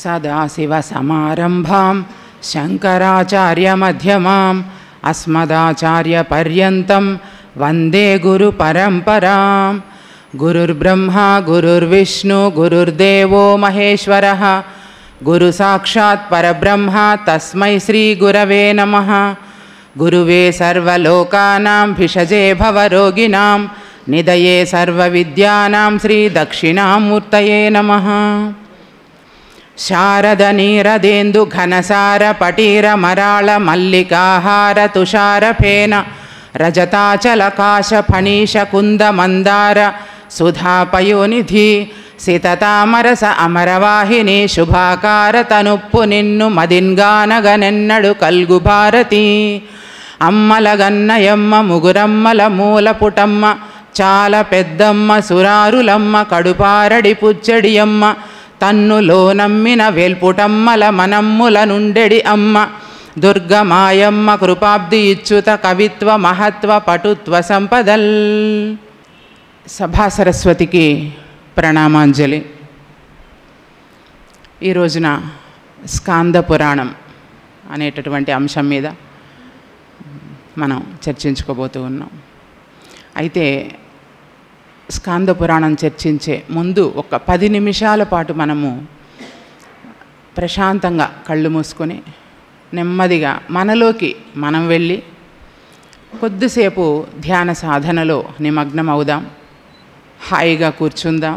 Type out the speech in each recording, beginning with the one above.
సదాశివసమారంభాం శంకరాచార్యమధ్యమాం అస్మదాచార్యపర్యంతం వందే గురుపరంపరాం. గురుర్బ్రహ్మా గురుర్విష్ణు గురుర్దేవో మహేశ్వరః గురు సాక్షాత్ పరబ్రహ్మ తస్మై శ్రీ గురవే నమః. గురువే సర్వలోకానాం భిషజే భవరోగిణాం నిదయే సర్వవిద్యానాం శ్రీ దక్షిణామూర్తయే నమః. శారద నీరదేందు ఘనసార పటీర మరాళ మల్లికాహార తుషార ఫేన రజతాచలకాశ ఫణీష కుంద మందార సుధాపయోనిధి సితతామరస అమరవాహిని శుభాకార తనుప్పు నిన్ను మదిన్గానగనెన్నడు కల్గు భారతి. అమ్మల గన్నయమ్మ ముగురమ్మల మూల పుటమ్మ చాల పెద్దమ్మ సురారులమ్మ కడుపారడి పుచ్చడియమ్మ తన్నులో నమ్మిన వేల్పుటమ్మల మనమ్ముల నుండెడి అమ్మ దుర్గమాయమ్మ కృపాబ్ది ఇచ్చుత కవిత్వ మహత్వ పటుత్వ సంపదల్. సభా సరస్వతికి ప్రణామాంజలి. ఈ రోజున స్కాంద పురాణం అనేటటువంటి అంశం మీద మనం చర్చించుకోబోతూ ఉన్నాం. అయితే స్కాంద పురాణం చర్చించే ముందు ఒక 10 నిమిషాల పాటు మనము ప్రశాంతంగా కళ్ళు మూసుకొని నెమ్మదిగా మనలోకి మనం వెళ్ళి కొద్దిసేపు ధ్యాన సాధనలో నిమగ్నం అవుదాం. హాయిగా కూర్చుందాం.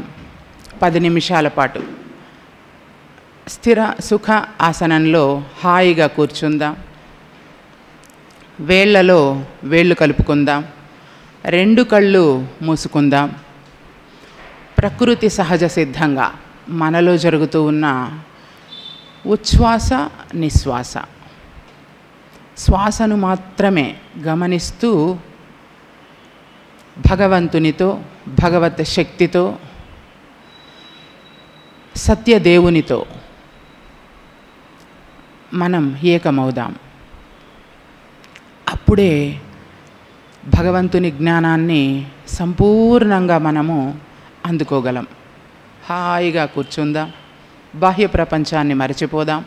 10 నిమిషాల పాటు స్థిర సుఖ ఆసనంలో హాయిగా కూర్చుందాం. వేళ్లలో వేళ్ళు కలుపుకుందాం. 2 కళ్ళు మూసుకుందాం. ప్రకృతి సహజ సిద్ధంగా మనలో జరుగుతూ ఉన్న ఉచ్ఛ్వాస నిశ్వాస శ్వాసను మాత్రమే గమనిస్తూ భగవంతునితో భగవత్ శక్తితో సత్యదేవునితో మనం ఏకమవుదాం. అప్పుడే భగవంతుని జ్ఞానాన్ని సంపూర్ణంగా మనము అందుకోగలం. హాయిగా కూర్చుందాం. బాహ్య ప్రపంచాన్ని మరచిపోదాం.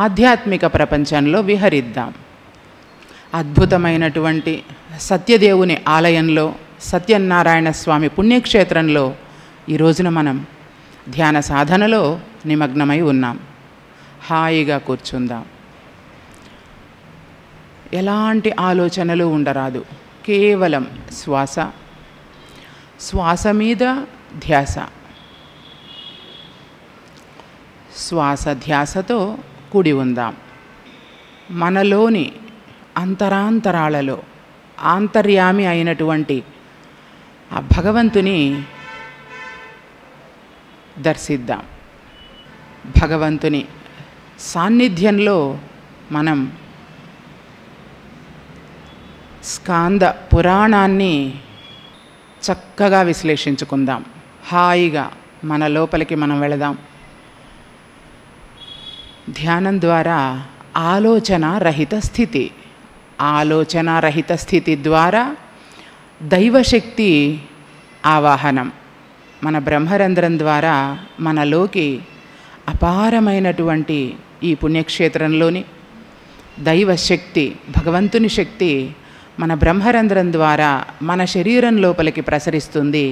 ఆధ్యాత్మిక ప్రపంచంలో విహరిద్దాం. అద్భుతమైనటువంటి సత్యదేవుని ఆలయంలో సత్యనారాయణ స్వామి పుణ్యక్షేత్రంలో ఈ రోజున మనం ధ్యాన సాధనలో నిమగ్నమై ఉన్నాం. హాయిగా కూర్చుందాం. ఎలాంటి ఆలోచనలు ఉండరాదు. కేవలం శ్వాస శ్వాస మీద ధ్యాస. శ్వాస ధ్యాసతో కూడి ఉందాం. మనలోని అంతరాంతరాలలో ఆంతర్యామి అయినటువంటి ఆ భగవంతుని దర్శిద్దాం. భగవంతుని సాన్నిధ్యంలో మనం స్కాంద పురాణాన్ని చక్కగా విశ్లేషించుకుందాం. హాయిగా మన లోపలికి మనం వెళదాం. ధ్యానం ద్వారా ఆలోచన రహిత స్థితి, ఆలోచన రహిత స్థితి ద్వారా దైవశక్తి ఆవాహనం, మన బ్రహ్మరంధ్రం ద్వారా మనలోకి అపారమైనటువంటి ఈ పుణ్యక్షేత్రంలోని దైవశక్తి భగవంతుని శక్తి మన బ్రహ్మరంధ్రం ద్వారా మన శరీరం లోపలికి ప్రసరిస్తుంది.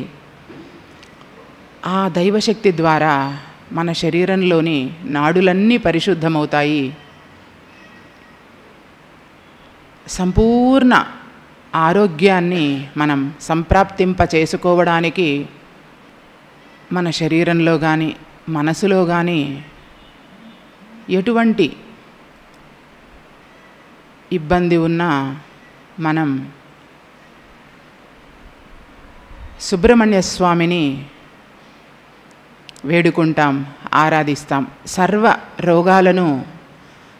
ఆ దైవశక్తి ద్వారా మన శరీరంలోని నాడులన్నీ పరిశుద్ధమవుతాయి. సంపూర్ణ ఆరోగ్యాన్ని మనం సంప్రాప్తింప చేసుకోవడానికి మన శరీరంలో కానీ మనసులో కానీ ఎటువంటి ఇబ్బంది ఉన్నా మనం సుబ్రహ్మణ్య స్వామిని వేడుకుంటాం, ఆరాధిస్తాం. సర్వ రోగాలను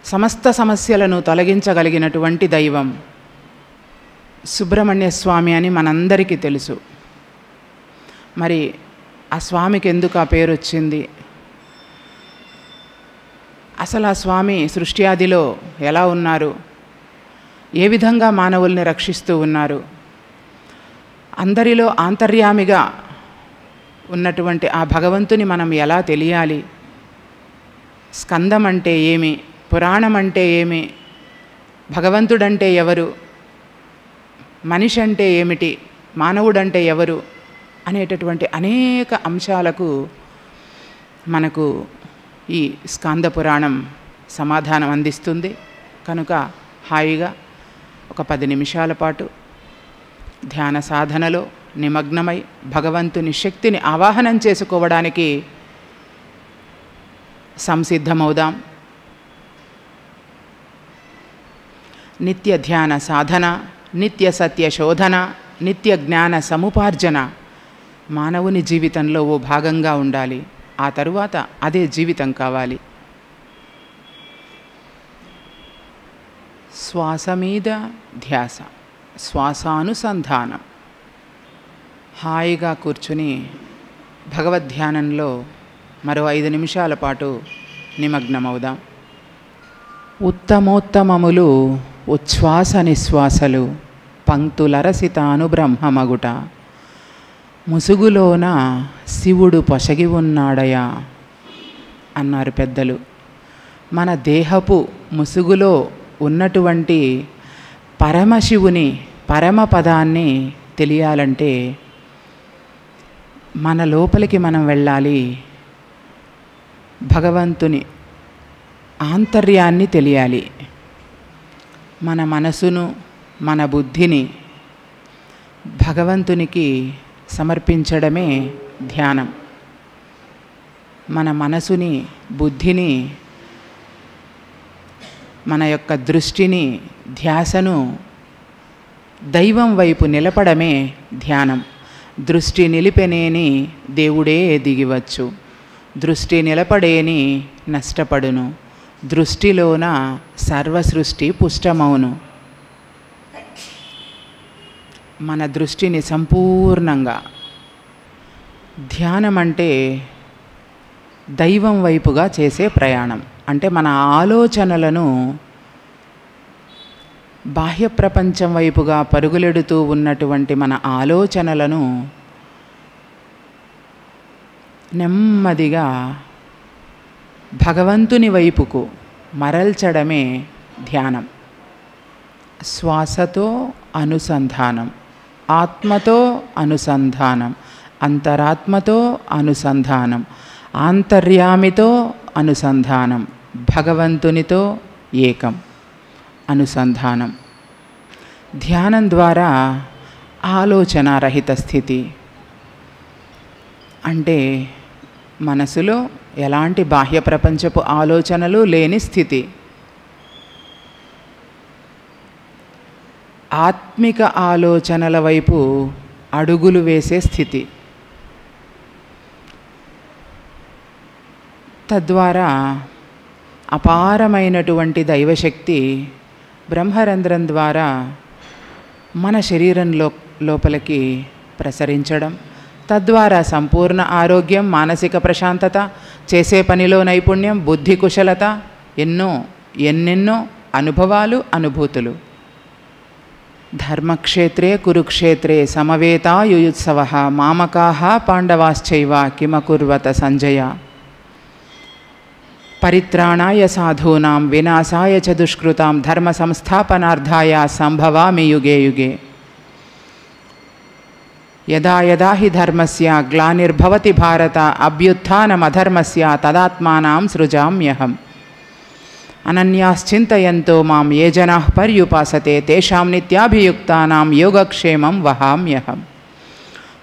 సమస్త సమస్యలను తొలగించగలిగినటువంటి దైవం సుబ్రహ్మణ్య స్వామి అని మనందరికీ తెలుసు. మరి ఆ స్వామికి ఎందుకు ఆ పేరు వచ్చింది? అసలు ఆ స్వామి సృష్టి ఆదిలో ఎలా ఉన్నారు? ఏ విధంగా మానవుల్ని రక్షిస్తూ ఉన్నారు? అందరిలో ఆంతర్యామిగా ఉన్నటువంటి ఆ భగవంతుని మనం ఎలా తెలియాలి? స్కందం అంటే ఏమి, పురాణం అంటే ఏమి, భగవంతుడంటే ఎవరు, మనిషి అంటే ఏమిటి, మానవుడంటే ఎవరు అనేటటువంటి అనేక అంశాలకు మనకు ఈ స్కంద పురాణం సమాధానం అందిస్తుంది. కనుక హాయిగా ఒక 10 నిమిషాల పాటు ధ్యాన సాధనలో నిమగ్నమై భగవంతుని శక్తిని ఆవాహనం చేసుకోవడానికి సంసిద్ధమవుదాం. నిత్య ధ్యాన సాధన, నిత్య సత్య శోధన, నిత్య జ్ఞాన సముపార్జన మానవుని జీవితంలో ఓ భాగంగా ఉండాలి. ఆ తరువాత అదే జీవితం కావాలి. శ్వాస మీద ధ్యాస, శ్వాసానుసంధానం. హాయిగా కూర్చుని భగవద్ధ్యానంలో మరో 5 నిమిషాల పాటు నిమగ్నమవుదాం. ఉత్తమోత్తమములు ఉచ్ఛ్వాస నిశ్వాసలు పంక్తులరసితాను బ్రహ్మమగుట, ముసుగులోన శివుడు పొసగి ఉన్నాడయా అన్నారు పెద్దలు. మన దేహపు ముసుగులో ఉన్నటువంటి పరమశివుని పరమపదాన్ని తెలియాలంటే మన లోపలికి మనం వెళ్ళాలి. భగవంతుని ఆంతర్యాన్ని తెలియాలి. మన మనసును, మన బుద్ధిని భగవంతునికి సమర్పించడమే ధ్యానం. మన మనసుని, బుద్ధిని, మన యొక్క దృష్టిని, ధ్యాసను దైవం వైపు నిలపడమే ధ్యానం. దృష్టి నిలిపెనేని దేవుడే దిగివచ్చు, దృష్టి నిలపడేని నష్టపడును, దృష్టిలోన సర్వసృష్టి పుష్టమవును. మన దృష్టిని సంపూర్ణంగా, ధ్యానం అంటే దైవం వైపుగా చేసే ప్రయాణం. అంటే మన ఆలోచనలను బాహ్య ప్రపంచం వైపుగా పరుగులెడుతూ ఉన్నటువంటి మన ఆలోచనలను నెమ్మదిగా భగవంతుని వైపుకు మరల్చడమే ధ్యానం. శ్వాసతో అనుసంధానం, ఆత్మతో అనుసంధానం, అంతరాత్మతో అనుసంధానం, ఆంతర్యామితో అనుసంధానం, భగవంతునితో ఏకం అనుసంధానం. ధ్యానం ద్వారా ఆలోచనారహిత స్థితి, అంటే మనసులో ఎలాంటి బాహ్య ప్రపంచపు ఆలోచనలు లేని స్థితి, ఆత్మిక ఆలోచనల వైపు అడుగులు వేసే స్థితి. తద్వారా అపారమైనటువంటి దైవశక్తి బ్రహ్మరంధ్రం ద్వారా మన శరీరంలో లోపలికి ప్రసరించడం, తద్వారా సంపూర్ణ ఆరోగ్యం, మానసిక ప్రశాంతత, చేసే పనిలో నైపుణ్యం, బుద్ధి కుశలత, ఎన్నెన్నో అనుభవాలు, అనుభూతులు. ధర్మక్షేత్రే కురుక్షేత్రే సమవేతా యుయుత్సవః మామకాః పాండవాశ్చైవ కిమకుర్వత సంజయ. పరిత్రాణాయ సాధూనాం వినాశాయ చ దుష్కృతాం ధర్మ సంస్థాపనార్థాయ సంభవామి యుగే యుగే. యదా యదా హి ధర్మస్య గ్లానిర్భవతి భారత అభ్యుత్థానమధర్మస్య తదాత్మానాం సృజామ్యహం. అనన్యాశ్చింతయంతో మాం ఏ జనాః పర్యుపాసతే తేషాం నిత్యాభియుక్తానాం యోగక్షేమం వహామ్యహం.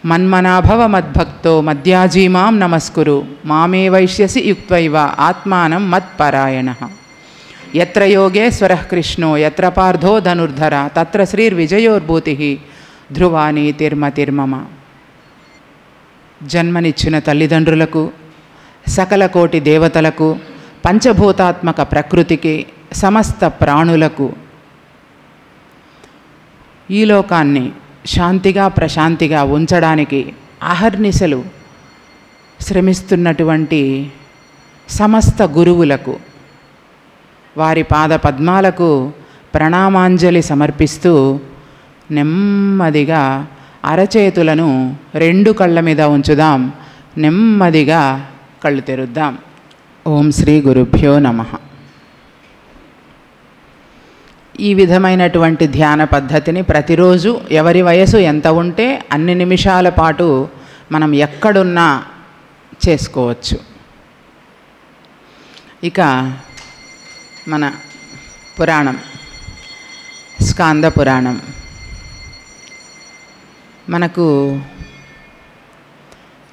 మన్మనాభవ మద్భక్తో మద్యాజీమాం నమస్కురు మామే వైష్యసి యుక్త్వైవ ఆత్మానం మత్పరాయణః. యత్ర యోగేశ్వరః కృష్ణో యత్ర పార్థో ధనుర్ధర తత్ర శ్రీర్విజయోర్భూతిః ధ్రువా నీతిర్మతిర్మమ. జన్మనిచ్చిన తల్లిదండ్రులకు, సకల కోటి దేవతలకు, పంచభూతాత్మక ప్రకృతికి, సమస్త ప్రాణులకు, ఈ లోకాన్ని శాంతిగా ప్రశాంతిగా ఉంచడానికి అహర్నిశలు శ్రమిస్తున్నటువంటి సమస్త గురువులకు, వారి పాద పద్మాలకు ప్రణామాంజలి సమర్పిస్తూ నెమ్మదిగా అరచేతులను 2 కళ్ళ మీద ఉంచుదాం. నెమ్మదిగా కళ్ళు తెరుద్దాం. ఓం శ్రీ గురుభ్యో నమః. ఈ విధమైనటువంటి ధ్యాన పద్ధతిని ప్రతిరోజు ఎవరి వయసు ఎంత ఉంటే అన్ని నిమిషాల పాటు మనం ఎక్కడున్నా చేసుకోవచ్చు. ఇక మన పురాణం స్కాంద పురాణం మనకు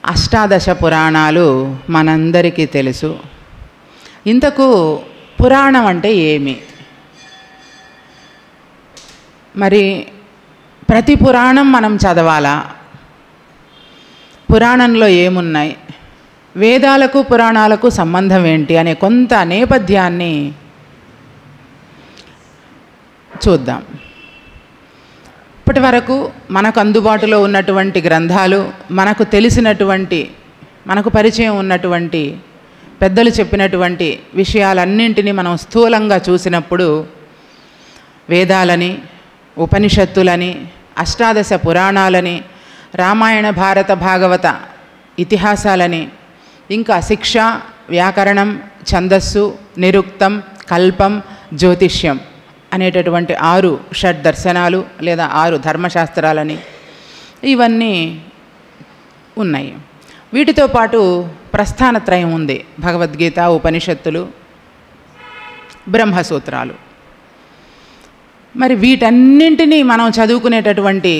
అష్టాదశ పురాణాలు మనందరికీ తెలుసు. ఇంతకు పురాణం అంటే ఏమి? మరి ప్రతి పురాణం మనం చదవాలా? పురాణంలో ఏమున్నాయి, వేదాలకు పురాణాలకు సంబంధం ఏంటి అనే కొంత నేపథ్యాన్ని చూద్దాం. ఇప్పటి వరకు మనకు అందుబాటులో ఉన్నటువంటి గ్రంథాలు, మనకు తెలిసినటువంటి, మనకు పరిచయం ఉన్నటువంటి పెద్దలు చెప్పినటువంటి విషయాలన్నింటినీ మనం స్థూలంగా చూసినప్పుడు వేదాలని, ఉపనిషత్తులని, అష్టాదశ పురాణాలని, రామాయణ భారత భాగవత ఇతిహాసాలని, ఇంకా శిక్ష, వ్యాకరణం, ఛందస్సు, నిరుక్తం, కల్పం, జ్యోతిష్యం అనేటటువంటి 6 షడ్దర్శనాలు లేదా 6 ధర్మశాస్త్రాలని ఇవన్నీ ఉన్నాయి. వీటితో పాటు ప్రస్థానత్రయం ఉంది. భగవద్గీత, ఉపనిషత్తులు, బ్రహ్మసూత్రాలు. మరి వీటన్నింటినీ మనం చదువుకునేటటువంటి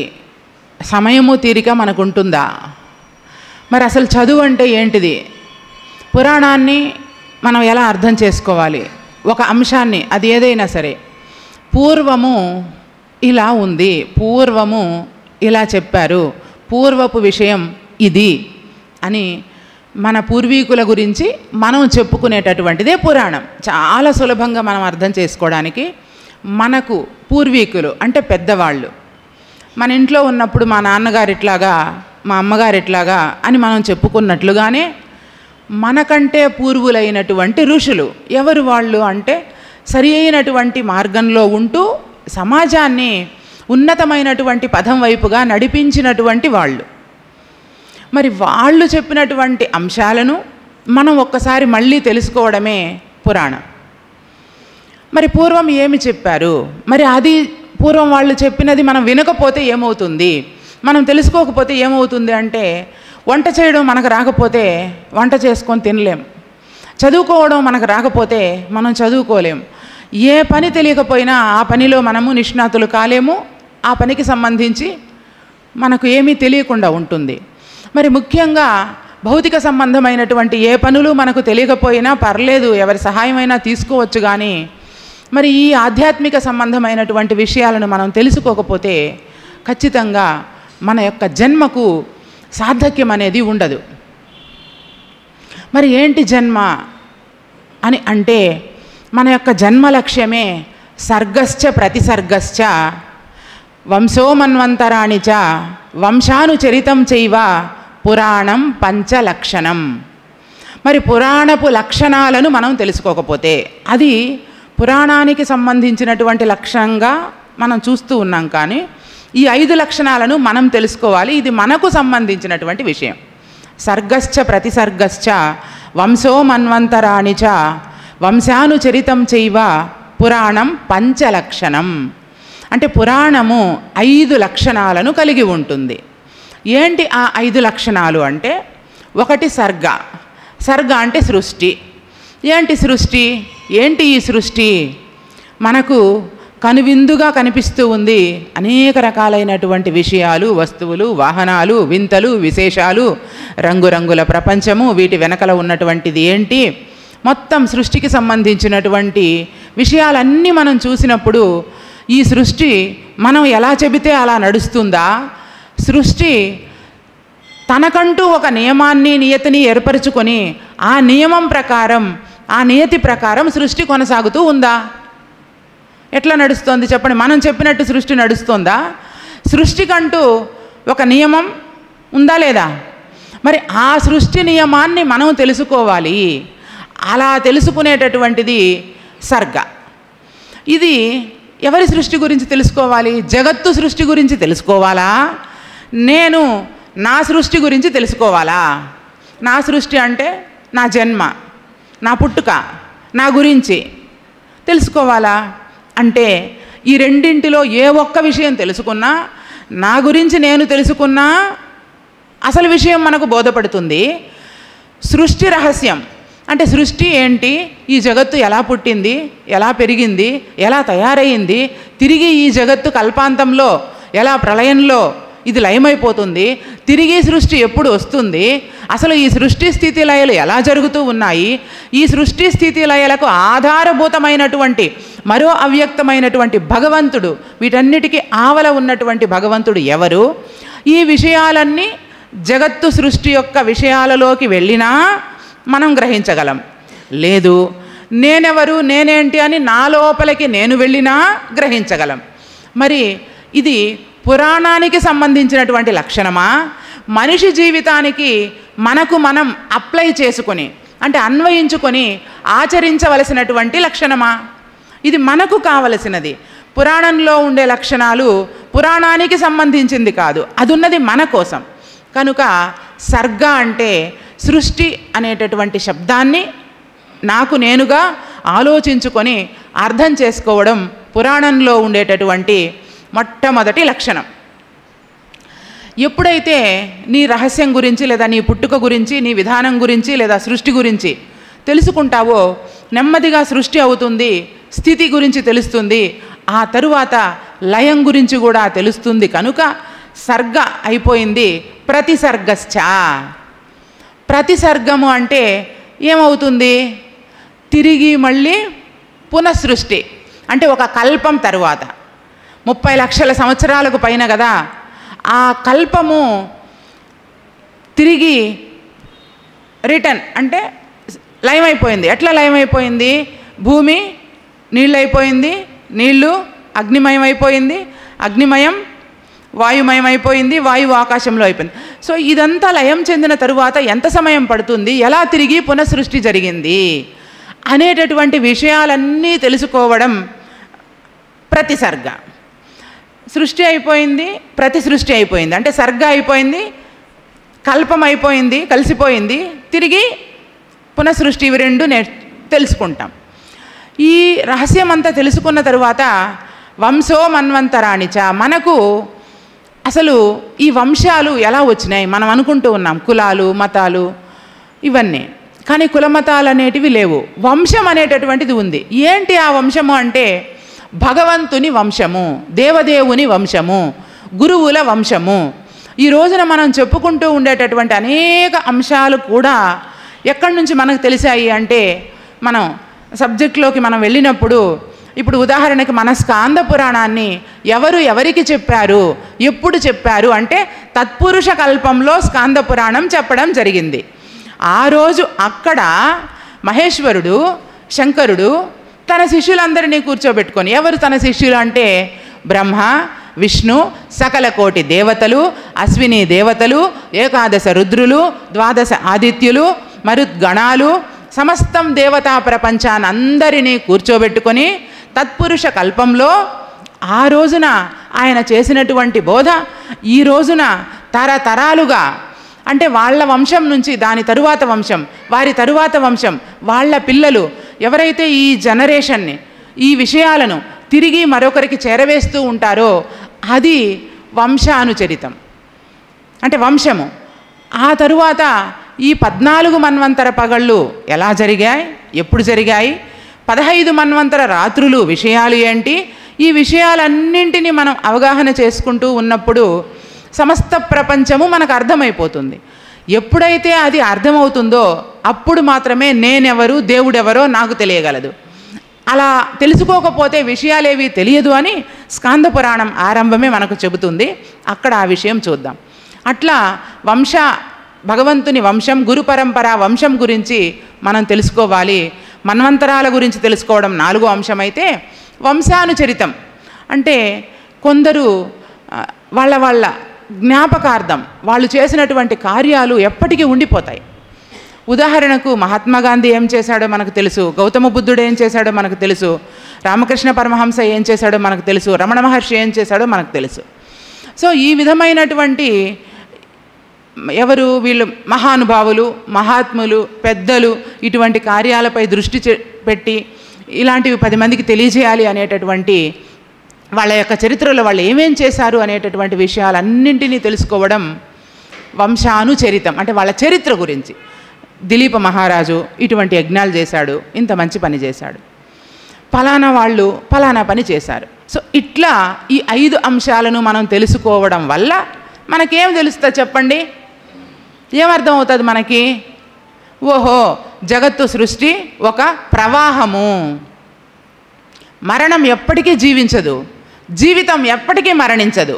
సమయము, తీరిక మనకు ఉంటుందా? మరి అసలు చదువు అంటే ఏంటిది? పురాణాన్ని మనం ఎలా అర్థం చేసుకోవాలి? ఒక అంశాన్ని, అది ఏదైనా సరే, పూర్వము ఇలా ఉంది, పూర్వము ఇలా చెప్పారు, పూర్వపు విషయం ఇది అని మన పూర్వీకుల గురించి మనం చెప్పుకునేటటువంటిదే పురాణం. చాలా సులభంగా మనం అర్థం చేసుకోవడానికి మనకు పూర్వీకులు అంటే పెద్దవాళ్ళు, మన ఇంట్లో ఉన్నప్పుడు మా నాన్నగారు ఇట్లాగా, మా అమ్మగారు ఇట్లాగా అని మనం చెప్పుకున్నట్లుగానే మనకంటే పూర్వులైనటువంటి ఋషులు ఎవరు వాళ్ళు అంటే సరి అయినటువంటి మార్గంలో ఉంటూ సమాజాన్ని ఉన్నతమైనటువంటి పదం వైపుగా నడిపించినటువంటి వాళ్ళు. మరి వాళ్ళు చెప్పినటువంటి అంశాలను మనం ఒక్కసారి మళ్ళీ తెలుసుకోవడమే పురాణం. మరి పూర్వం ఏమి చెప్పారు? మరి అది పూర్వం వాళ్ళు చెప్పినది మనం వినకపోతే ఏమవుతుంది, మనం తెలుసుకోకపోతే ఏమవుతుంది అంటే, వంట చేయడం మనకు రాకపోతే వంట చేసుకొని తినలేం, చదువుకోవడం మనకు రాకపోతే మనం చదువుకోలేం, ఏ పని తెలియకపోయినా ఆ పనిలో మనము నిష్ణాతులు కాలేము, ఆ పనికి సంబంధించి మనకు ఏమీ తెలియకుండా ఉంటుంది. మరి ముఖ్యంగా భౌతిక సంబంధమైనటువంటి ఏ పనులు మనకు తెలియకపోయినా పర్లేదు, ఎవరి సహాయమైనా తీసుకోవచ్చు. కానీ మరి ఈ ఆధ్యాత్మిక సంబంధమైనటువంటి విషయాలను మనం తెలుసుకోకపోతే ఖచ్చితంగా మన యొక్క జన్మకు సార్థక్యం అనేది ఉండదు. మరి ఏంటి జన్మ అని అంటే, మన యొక్క జన్మ లక్ష్యమే సర్గశ్చ ప్రతిసర్గశ్చ వంశోమన్వంతరాణి చ వంశానుచరితం చైవ పురాణం పంచలక్షణం. మరి పురాణపు లక్షణాలను మనం తెలుసుకోకపోతే, అది పురాణానికి సంబంధించినటువంటి లక్షణంగా మనం చూస్తూ ఉన్నాం. కానీ ఈ 5 లక్షణాలను మనం తెలుసుకోవాలి. ఇది మనకు సంబంధించినటువంటి విషయం. సర్గశ్చ ప్రతిసర్గశ్చ వంశోమన్వంతరాణి చ వంశానుచరితం చైవ పురాణం పంచలక్షణం. అంటే పురాణము 5 లక్షణాలను కలిగి ఉంటుంది. ఏంటి ఆ 5 లక్షణాలు అంటే, ఒకటి సర్గ. సర్గ అంటే సృష్టి. ఏంటి సృష్టి? ఏంటి ఈ సృష్టి? మనకు కనువిందుగా కనిపిస్తూ ఉంది. అనేక రకాలైనటువంటి విషయాలు, వస్తువులు, వాహనాలు, వింతలు, విశేషాలు, రంగురంగుల ప్రపంచము, వీటి వెనకల ఉన్నటువంటిది ఏంటి, మొత్తం సృష్టికి సంబంధించినటువంటి విషయాలన్నీ మనం చూసినప్పుడు ఈ సృష్టి మనం ఎలా చెబితే అలా నడుస్తుందా? సృష్టి తనకంటూ ఒక నియమాన్ని, నియతిని ఏర్పరచుకొని ఆ నియమం ప్రకారం, ఆ నియతి ప్రకారం సృష్టి కొనసాగుతూ ఉందా? ఎట్లా నడుస్తోంది చెప్పండి? మనం చెప్పినట్టు సృష్టి నడుస్తోందా? సృష్టికంటూ ఒక నియమం ఉందా లేదా? మరి ఆ సృష్టి నియమాన్ని మనం తెలుసుకోవాలి. అలా తెలుసుకునేటటువంటిది సర్గ. ఇది ఎవరి సృష్టి గురించి తెలుసుకోవాలి? జగత్తు సృష్టి గురించి తెలుసుకోవాలా? నేను నా సృష్టి గురించి తెలుసుకోవాలా? నా సృష్టి అంటే నా జన్మ, నా పుట్టుక, నా గురించి తెలుసుకోవాలా అంటే ఈ రెండింటిలో ఏ ఒక్క విషయం తెలుసుకున్నా, నా గురించి నేను తెలుసుకున్నా అసలు విషయం మనకు బోధపడుతుంది. సృష్టి రహస్యం అంటే సృష్టి ఏంటి, ఈ జగత్తు ఎలా పుట్టింది, ఎలా పెరిగింది, ఎలా తయారయ్యింది, తిరిగి ఈ జగత్తు కల్పాంతంలో ఎలా ప్రళయంలో ఇది లయమైపోతుంది, తిరిగి సృష్టి ఎప్పుడు వస్తుంది, అసలు ఈ సృష్టి స్థితి లయలు ఎలా జరుగుతూ ఉన్నాయి, ఈ సృష్టి స్థితి లయలకు ఆధారభూతమైనటువంటి మరో అవ్యక్తమైనటువంటి భగవంతుడు, వీటన్నిటికీ ఆవల ఉన్నటువంటి భగవంతుడు ఎవరు, ఈ విషయాలన్నీ జగత్తు సృష్టి యొక్క విషయాలలోకి వెళ్ళినా మనం గ్రహించగలం. లేదు నేనెవరు, నేనేంటి అని నా లోపలికి నేను వెళ్ళినా గ్రహించగలం. మరి ఇది పురాణానికి సంబంధించినటువంటి లక్షణమా, మనిషి జీవితానికి మనకు మనం అప్లై చేసుకొని అంటే అన్వయించుకొని ఆచరించవలసినటువంటి లక్షణమా? ఇది మనకు కావలసినది. పురాణంలో ఉండే లక్షణాలు పురాణానికి సంబంధించింది కాదు, అది ఉన్నది మన కోసం. కనుక సర్గ అంటే సృష్టి అనేటటువంటి శబ్దాన్ని నాకు నేనుగా ఆలోచించుకొని అర్థం చేసుకోవడం పురాణంలో ఉండేటటువంటి మొట్టమొదటి లక్షణం. ఎప్పుడైతే నీ రహస్యం గురించి లేదా నీ పుట్టుక గురించి, నీ విధానం గురించి లేదా సృష్టి గురించి తెలుసుకుంటావో నెమ్మదిగా సృష్టి అవుతుంది, స్థితి గురించి తెలుస్తుంది, ఆ తరువాత లయం గురించి కూడా తెలుస్తుంది. కనుక సర్గ అయిపోయింది. ప్రతిసర్గశ్చ, ప్రతిసర్గము అంటే ఏమవుతుంది, తిరిగి మళ్ళీ పునఃసృష్టి అంటే ఒక కల్పం తరువాత 30 లక్షల సంవత్సరాలకు పైన కదా, ఆ కల్పము తిరిగి రిటర్న్ అంటే లయమైపోయింది. ఎట్లా లయమైపోయింది, భూమి నీళ్ళు అయిపోయింది, నీళ్ళు అగ్నిమయం అయిపోయింది, అగ్నిమయం వాయుమయం అయిపోయింది, వాయువు ఆకాశంలో అయిపోయింది. సో ఇదంతా లయం చెందిన తరువాత ఎంత సమయం పడుతుంది, ఎలా తిరిగి పునఃసృష్టి జరిగింది అనేటటువంటి విషయాలన్నీ తెలుసుకోవడం ప్రతిసర్గ. సృష్టి అయిపోయింది, ప్రతి సృష్టి అయిపోయింది అంటే సర్గ అయిపోయింది, కల్పం అయిపోయింది, కలిసిపోయింది, తిరిగి పునఃసృష్టి, ఇవి రెండు తెలుసుకుంటాం. ఈ రహస్యం అంతా తెలుసుకున్న తరువాత వంశో మన్వంతరాణిచ, మనకు అసలు ఈ వంశాలు ఎలా వచ్చినాయి మనం అనుకుంటూ ఉన్నాం, కులాలు మతాలు ఇవన్నీ, కానీ కులమతాలు అనేటివి లేవు, వంశం అనేటటువంటిది ఉంది. ఏంటి ఆ వంశము అంటే భగవంతుని వంశము, దేవదేవుని వంశము, గురువుల వంశము. ఈ రోజున మనం చెప్పుకుంటూ ఉండేటటువంటి అనేక అంశాలు కూడా ఎక్కడి నుంచి మనకు తెలిసాయి అంటే మనం సబ్జెక్ట్లోకి మనం వెళ్ళినప్పుడు, ఇప్పుడు ఉదాహరణకి మన స్కాంద పురాణాన్ని ఎవరు ఎవరికి చెప్పారు, ఎప్పుడు చెప్పారు అంటే తత్పురుష కల్పంలో స్కాంద పురాణం చెప్పడం జరిగింది. ఆ రోజు అక్కడ మహేశ్వరుడు శంకరుడు తన శిష్యులందరినీ కూర్చోబెట్టుకొని, ఎవరు తన శిష్యులు అంటే బ్రహ్మ విష్ణు సకల కోటి దేవతలు, అశ్విని దేవతలు, ఏకాదశ రుద్రులు, ద్వాదశ ఆదిత్యులు, మరుద్గణాలు, సమస్తం దేవతా ప్రపంచాన్ని అందరినీ కూర్చోబెట్టుకొని తత్పురుష కల్పంలో ఆ రోజున ఆయన చేసినటువంటి బోధ ఈ రోజున తరతరాలుగా అంటే వాళ్ళ వంశం నుంచి దాని తరువాత వంశం, వారి తరువాత వంశం, వాళ్ళ పిల్లలు ఎవరైతే ఈ జనరేషన్ని ఈ విషయాలను తిరిగి మరొకరికి చేరవేస్తూ ఉంటారో అది వంశానుచరితం అంటే వంశము. ఆ తరువాత ఈ 14 మన్వంతర పగళ్ళు ఎలా జరిగాయి, ఎప్పుడు జరిగాయి, 15 మన్వంతర రాత్రులు విషయాలు ఏంటి, ఈ విషయాలన్నింటినీ మనం అవగాహన చేసుకుంటూ ఉన్నప్పుడు సమస్త ప్రపంచము మనకు అర్థమైపోతుంది. ఎప్పుడైతే అది అర్థమవుతుందో అప్పుడు మాత్రమే నేనెవరు దేవుడెవరో నాకు తెలియగలదు. అలా తెలుసుకోకపోతే విషయాలేవి తెలియదు అని స్కాంద పురాణం ఆరంభమే మనకు చెబుతుంది. అక్కడ ఆ విషయం చూద్దాం. అట్లా భగవంతుని వంశం, గురు పరంపర వంశం గురించి మనం తెలుసుకోవాలి. మన్వంతరాల గురించి తెలుసుకోవడం 4వ అంశం అయితే, వంశానుచరితం అంటే కొందరు వాళ్ళ జ్ఞాపకార్థం వాళ్ళు చేసినటువంటి కార్యాలు ఎప్పటికీ ఉండిపోతాయి. ఉదాహరణకు మహాత్మా గాంధీ ఏం చేశాడో మనకు తెలుసు, గౌతమ బుద్ధుడు ఏం చేశాడో మనకు తెలుసు, రామకృష్ణ పరమహంస ఏం చేశాడో మనకు తెలుసు, రమణ మహర్షి ఏం చేశాడో మనకు తెలుసు. సో ఈ విధమైనటువంటి ఎవరు వీళ్ళు? మహానుభావులు, మహాత్ములు, పెద్దలు ఇటువంటి కార్యాలపై దృష్టి పెట్టి ఇలాంటివి 10 మందికి తెలియజేయాలి అనేటటువంటి వాళ్ళ యొక్క చరిత్రలో వాళ్ళు ఏమేం చేశారు అనేటటువంటి విషయాలన్నింటినీ తెలుసుకోవడం వంశానుచరితం. అంటే వాళ్ళ చరిత్ర గురించి. దిలీప మహారాజు ఇటువంటి యజ్ఞాలు చేశాడు, ఇంత మంచి పని చేశాడు, ఫలానా వాళ్ళు ఫలానా పని చేశారు. సో ఇట్లా ఈ 5 అంశాలను మనం తెలుసుకోవడం వల్ల మనకేం తెలుస్తుంది చెప్పండి? ఏమర్థం అవుతుంది మనకి? ఓహో, జగత్తు సృష్టి ఒక ప్రవాహము. మరణం ఎప్పటికీ జీవించదు, జీవితం ఎప్పటికీ మరణించదు,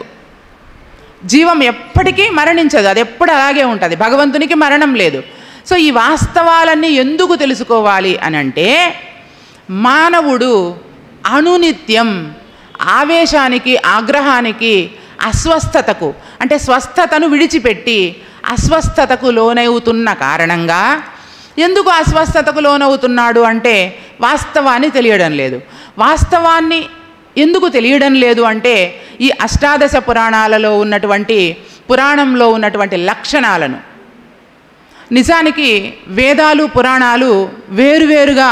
జీవం ఎప్పటికీ మరణించదు, అది ఎప్పుడు అలాగే ఉంటుంది. భగవంతునికి మరణం లేదు. సో ఈ వాస్తవాలన్నీ ఎందుకు తెలుసుకోవాలి అని అంటే, మానవుడు అనునిత్యం ఆవేశానికి, ఆగ్రహానికి, అస్వస్థతకు, అంటే స్వస్థతను విడిచిపెట్టి అస్వస్థతకు లోనవుతున్న కారణంగా, ఎందుకు అస్వస్థతకు లోనవుతున్నాడు అంటే వాస్తవాన్ని తెలియడం లేదు. వాస్తవాన్ని ఎందుకు తెలియడం లేదు అంటే ఈ అష్టాదశ పురాణాలలో ఉన్నటువంటి, పురాణంలో ఉన్నటువంటి లక్షణాలను, నిజానికి వేదాలు పురాణాలు వేరువేరుగా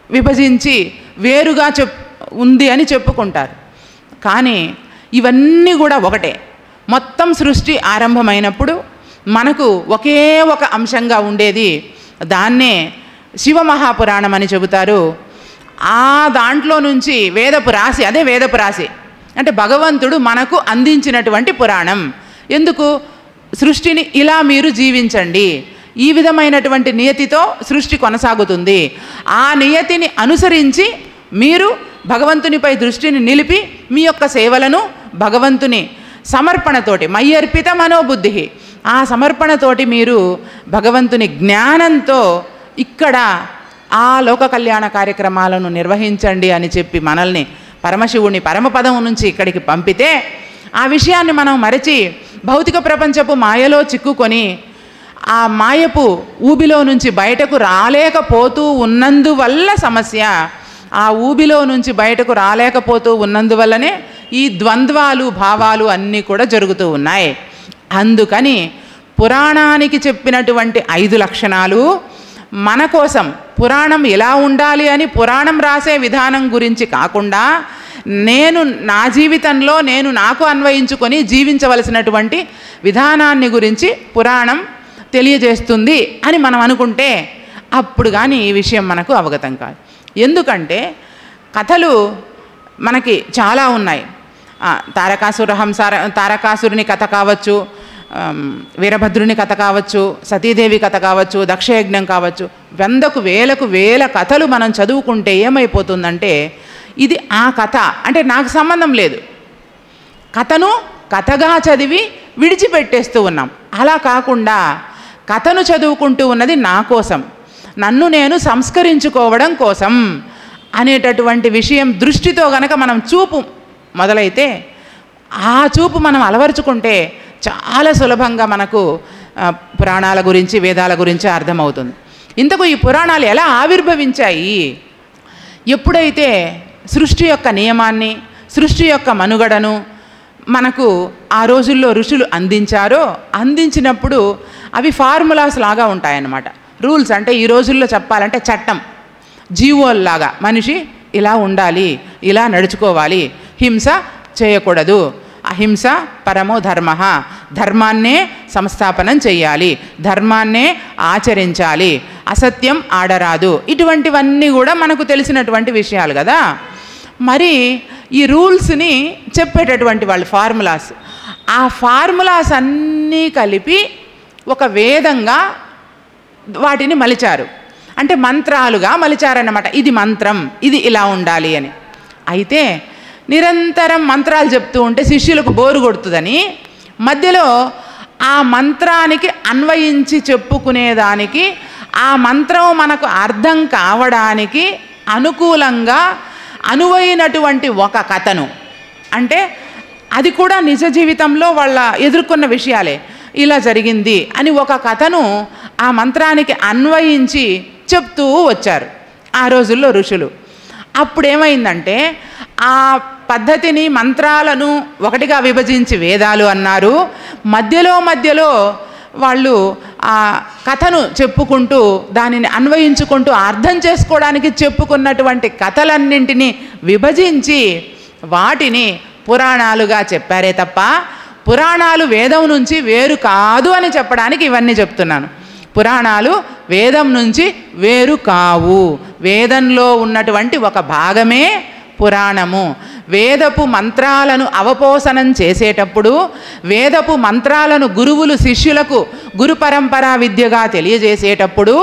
విభజించి వేరుగా ఉంది అని చెప్పుకుంటారు. కానీ ఇవన్నీ కూడా ఒకటే. మొత్తం సృష్టి ఆరంభమైనప్పుడు మనకు ఒకే ఒక అంశంగా ఉండేది, దాన్నే శివమహాపురాణం అని చెబుతారు. ఆ దాంట్లో నుంచి వేదపు రాశి, అదే వేదపు రాశి అంటే భగవంతుడు మనకు అందించినటువంటి పురాణం. ఎందుకు? సృష్టిని ఇలా మీరు జీవించండి, ఈ విధమైనటువంటి నియతితో సృష్టి కొనసాగుతుంది, ఆ నియతిని అనుసరించి మీరు భగవంతునిపై దృష్టిని నిలిపి మీ యొక్క సేవలను భగవంతుని సమర్పణతోటి, మయ్యర్పిత మనోబుద్ధి, ఆ సమర్పణతోటి మీరు భగవంతుని జ్ఞానంతో ఇక్కడ ఆ లోక కళ్యాణ కార్యక్రమాలను నిర్వహించండి అని చెప్పి మనల్ని పరమశివుని పరమపదం నుంచి ఇక్కడికి పంపితే, ఆ విషయాన్ని మనం మరచి భౌతిక ప్రపంచపు మాయలో చిక్కుకొని ఆ మాయపు ఊబిలో నుంచి బయటకు రాలేకపోతూ ఉన్నందువల్ల సమస్య. ఆ ఊబిలో నుంచి బయటకు రాలేకపోతూ ఉన్నందువల్లనే ఈ ద్వంద్వాలు, భావాలు అన్నీ కూడా జరుగుతూ ఉన్నాయి. అందుకని పురాణానికి చెప్పినటువంటి 5 లక్షణాలు మన కోసం, పురాణం ఎలా ఉండాలి అని పురాణం రాసే విధానం గురించి కాకుండా, నేను నా జీవితంలో నేను నాకు అన్వయించుకొని జీవించవలసినటువంటి విధానాన్ని గురించి పురాణం తెలియజేస్తుంది అని మనం అనుకుంటే అప్పుడు కానీ ఈ విషయం మనకు అవగతం కాదు. ఎందుకంటే కథలు మనకి చాలా ఉన్నాయి. తారకాసురుని కథ కావచ్చు, వీరభద్రుని కథ కావచ్చు, సతీదేవి కథ కావచ్చు, దక్షయజ్ఞం కావచ్చు, 100కు 1000కు 1000 కథలు మనం చదువుకుంటే ఏమైపోతుందంటే, ఇది ఆ కథ అంటే నాకు సంబంధం లేదు, కథను కథగా చదివి విడిచిపెట్టేస్తూ ఉన్నాం. అలా కాకుండా కథను చదువుకుంటూ ఉన్నది నా కోసం, నన్ను నేను సంస్కరించుకోవడం కోసం అనేటటువంటి విషయం దృష్టితో గనక మనం చూపు మొదలైతే, ఆ చూపు మనం అలవరుచుకుంటే చాలా సులభంగా మనకు పురాణాల గురించి, వేదాల గురించి అర్థమవుతుంది. ఇంతకు ఈ పురాణాలు ఎలా ఆవిర్భవించాయి? ఎప్పుడైతే సృష్టి యొక్క నియమాన్ని, సృష్టి యొక్క మనుగడను మనకు ఆ రోజుల్లో ఋషులు అందించారో, అందించినప్పుడు అవి ఫార్ములాస్ లాగా ఉంటాయన్నమాట. రూల్స్ అంటే ఈ రోజుల్లో చెప్పాలంటే చట్టం, జీవోల్లాగా మనిషి ఇలా ఉండాలి, ఇలా నడుచుకోవాలి, హింస చేయకూడదు, అహింస పరమో ధర్మ, ధర్మాన్నే సంస్థాపనం చేయాలి, ధర్మాన్నే ఆచరించాలి, అసత్యం ఆడరాదు, ఇటువంటివన్నీ కూడా మనకు తెలిసినటువంటి విషయాలు కదా. మరి ఈ రూల్స్ని చెప్పేటటువంటి వాళ్ళు ఫార్ములాస్, ఆ ఫార్ములాస్ అన్నీ కలిపి ఒక వేదంగా వాటిని మలిచారు, అంటే మంత్రాలుగా మలిచారన్నమాట. ఇది మంత్రం, ఇది ఇలా ఉండాలి అని. అయితే నిరంతరం మంత్రాలు చెప్తూ ఉంటే శిష్యులకు బోరు కొడుతుందని మధ్యలో ఆ మంత్రానికి అన్వయించి చెప్పుకునేదానికి, ఆ మంత్రం మనకు అర్థం కావడానికి అనుకూలంగా అనువైనటువంటి ఒక కథను, అంటే అది కూడా నిజ జీవితంలో వాళ్ళ ఎదుర్కొన్న విషయాలే, ఇలా జరిగింది అని ఒక కథను ఆ మంత్రానికి అన్వయించి చెప్తూ వచ్చారు ఆ రోజుల్లో ఋషులు. అప్పుడేమైందంటే ఆ పద్ధతిని మంత్రాలను ఒకటిగా విభజించి వేదాలు అన్నారు. మధ్యలో వాళ్ళు ఆ కథను చెప్పుకుంటూ దానిని అన్వయించుకుంటూ అర్థం చేసుకోవడానికి చెప్పుకున్నటువంటి కథలన్నింటినీ విభజించి వాటిని పురాణాలుగా చెప్పారే తప్ప పురాణాలు వేదం నుంచి వేరు కాదు అని చెప్పడానికి ఇవన్నీ చెప్తున్నాను. పురాణాలు వేదం నుంచి వేరు కావు. వేదంలో ఉన్నటువంటి ఒక భాగమే పురాణము. వేదపు మంత్రాలను అవపోసనం చేసేటప్పుడు వేదపు మంత్రాలను గురువులు శిష్యులకు గురు పరంపరా విద్యగా తెలియజేసేటప్పుడు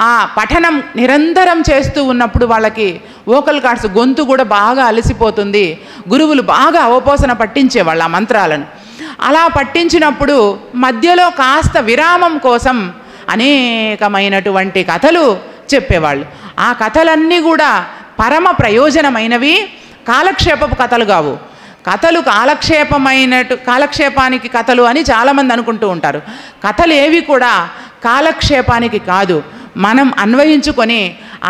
ఆ పఠనం నిరంతరం చేస్తూ ఉన్నప్పుడు వాళ్ళకి వోకల్ కార్డ్స్ గొంతు కూడా బాగా అలసిపోతుంది. గురువులు బాగా అవపోసన పట్టించేవాళ్ళు ఆ మంత్రాలను. అలా పట్టించినప్పుడు మధ్యలో కాస్త విరామం కోసం అనేకమైనటువంటి కథలు చెప్పేవాళ్ళు. ఆ కథలన్నీ కూడా పరమ ప్రయోజనమైనవి, కాలక్షేపపు కథలు కావు. కథలు కాలక్షేపానికి కథలు అని చాలామంది అనుకుంటూ ఉంటారు. కథలు ఏవి కూడా కాలక్షేపానికి కాదు, మనం అన్వయించుకొని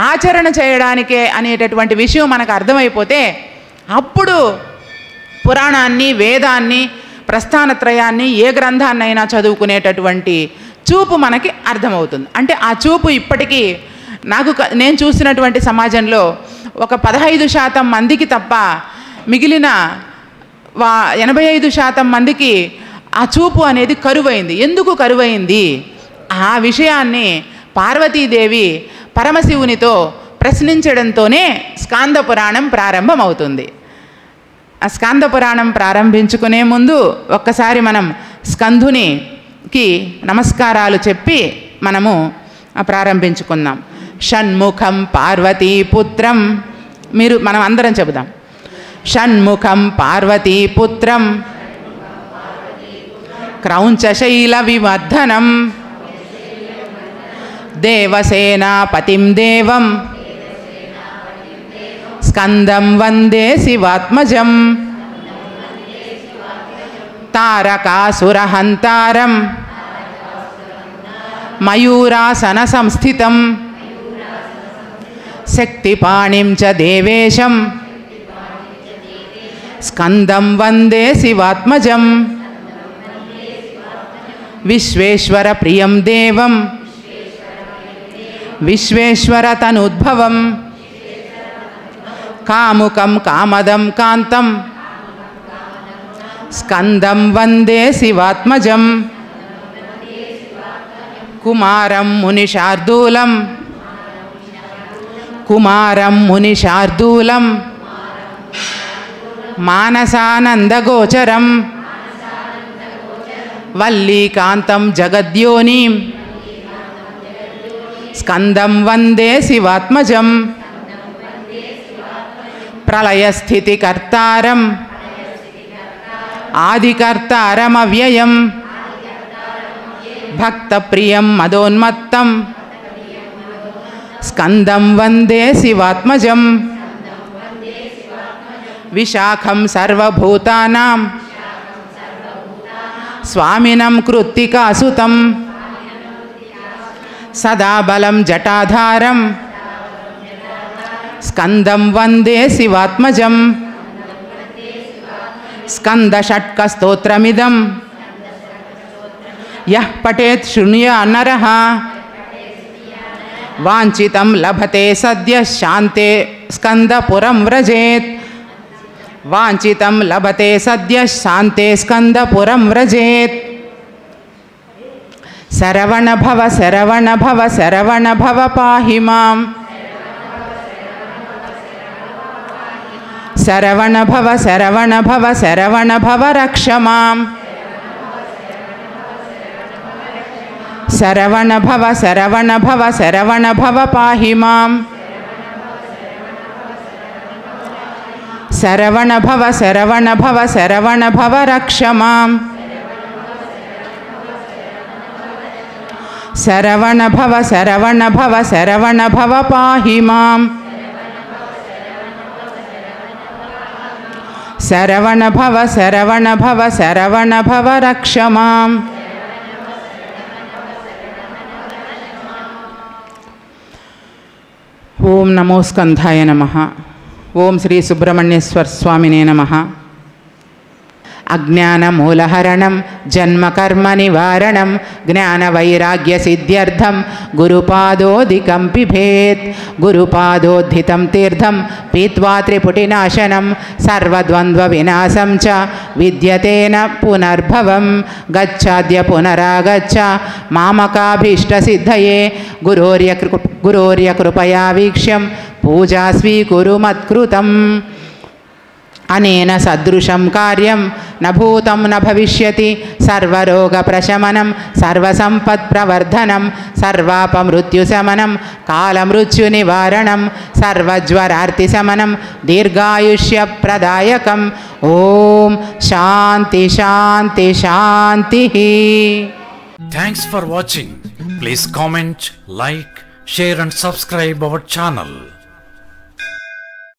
ఆచరణ చేయడానికే అనేటటువంటి విషయం మనకు అర్థమైపోతే అప్పుడు పురాణాన్ని, వేదాన్ని, ప్రస్థానత్రయాన్ని, ఏ గ్రంథాన్నైనా చదువుకునేటటువంటి చూపు మనకి అర్థమవుతుంది. అంటే ఆ చూపు ఇప్పటికీ నేను చూసినటువంటి సమాజంలో ఒక 15% మందికి తప్ప మిగిలిన 85% మందికి ఆ చూపు అనేది కరువైంది. ఎందుకు కరువైంది? ఆ విషయాన్ని పార్వతీదేవి పరమశివునితో ప్రశ్నించడంతోనే స్కాంద పురాణం ప్రారంభమవుతుంది. ఆ స్కాంద పురాణం ప్రారంభించుకునే ముందు ఒక్కసారి మనం స్కంధునికి నమస్కారాలు చెప్పి మనము ప్రారంభించుకుందాం. షణ్ముఖం పార్వతీపుత్రం, మనం అందరం చెబుదాం. షణ్ముఖం పార్వతీపుత్రం క్రౌంచశైల వివర్ధనం దేవసేనాపతిం దేవం స్కందం వందే శివాత్మజం తారకాసురహంతారం మయూరాసన సంస్థితం శక్తిపాణిం చ దేవేశం స్కందం వందే శివాత్మజం విశ్వేశ్వర ప్రియం దేవం విశ్వేశ్వర తనుద్భవం కాముకం కామదం కాంతం స్కందం వందే శివాత్మజం కుమారం మునిశార్దూలం మానసానందగోచరం వల్లీకాంతం జగద్యోనిం స్కందం వందే శివాత్మజం ప్రళయస్థితికర్తారం ఆదికర్తారమవ్యయం భక్తప్రియం మదోన్మత్తం స్కందం వందే శివాత్మజం విశాఖం సర్వభూతానాం స్వామినం కృత్తికాసుతం సదా బలం జటాధారం స్కందం వందే శివాత్మజం స్కందషట్కస్తోత్రమిదం యః పఠేత్ శృణుయాత్ నరః వాంఛితం లభతే సద్యః శాంతే స్కందపురం వ్రజేత్ వాంఛితం లభతే సద్యః శాంతే స్కందపురం వ్రజేత్ శరవణ భవ శరవణ భవ శరవణ భవ పాహి మాం శరవణ భవ శరవణ భవ శరవణ భవ రక్ష మాం శరవణ భవ శరవణ భవ శరవణ భవ పాహి మాం శరవణ భవ శరవణ భవ శరవణ భవ రక్ష మాం శరవణ భవ శరవణ భవ శరవణ భవ పాహి మాం శరవణ భవ శరవణ భవ శరవణ భవ రక్ష మాం ఓం నమో స్కంధాయ నమః. ఓం శ్రీ సుబ్రహ్మణ్యేశ్వర స్వామినే నమః. అజ్ఞానమూలహరణం జన్మకర్మ నివారణం జ్ఞానవైరాగ్యసిద్ధ్యర్థం గురుపాదోదికం పిబేత్. గురుపాదోద్ధితం తీర్థం పీత్వా త్రిపుటినాశనం సర్వద్వంద్వవినాశం చ విద్యతేన పునర్భవం. గచ్చాద్య పునరాగచ్చ మామకాభీష్టసిద్ధయే గురోర్య కృపయా వీక్ష్యం పూజా స్వీకురు మత్కృతం. అనేన సదృశం కార్యం న భూతం న భవిష్యతి. సర్వరోగప్రశమనం సర్వసంపత్ప్రవర్ధనం సర్వాపమృత్యుశమనం కాలమృత్యునివారణం సర్వజ్వరార్తిశమనం దీర్ఘాయుష్యప్రదాయకం. ఓం శాంతి శాంతి శాంతి. Thanks for watching. Please comment, like, share and subscribe our channel.